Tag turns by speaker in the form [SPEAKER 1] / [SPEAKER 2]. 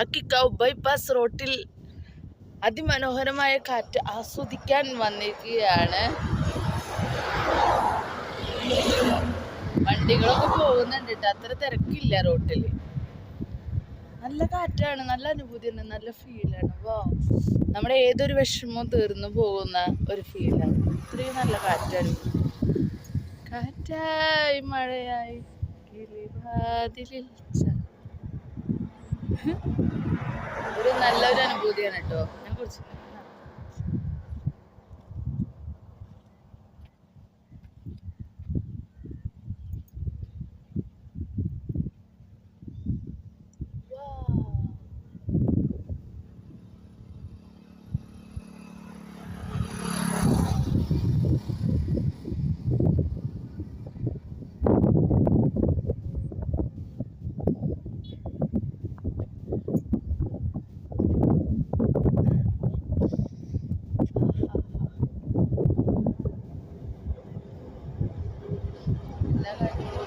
[SPEAKER 1] Akkikkavu bypass റോട്ടിൽ അതിമനോഹരമായ കാറ്റ് ആസ്വദിക്കാൻ വന്നിരിക്കുകയാണ്. വണ്ടികളൊക്കെ പോകുന്നുണ്ട് കേട്ടോ, അത്ര തിരക്കില്ല റോട്ടിൽ. നല്ല കാറ്റാണ്, നല്ല അനുഭൂതിയാണ്, നല്ല ഫീലാണ്. വാ, നമ്മുടെ ഏതൊരു വിഷമവും തീർന്നു പോകുന്ന ഒരു ഫീലാണ്. ഇത്രയും നല്ല കാറ്റാണ്. കാറ്റായി മഴയായി കിളിവാതിലിൽ ഒരു നല്ലൊരു അനുഭൂതിയാണ് കേട്ടോ. ഞാൻ കുറിച്ച് എല്ലാ കാര്യങ്ങളും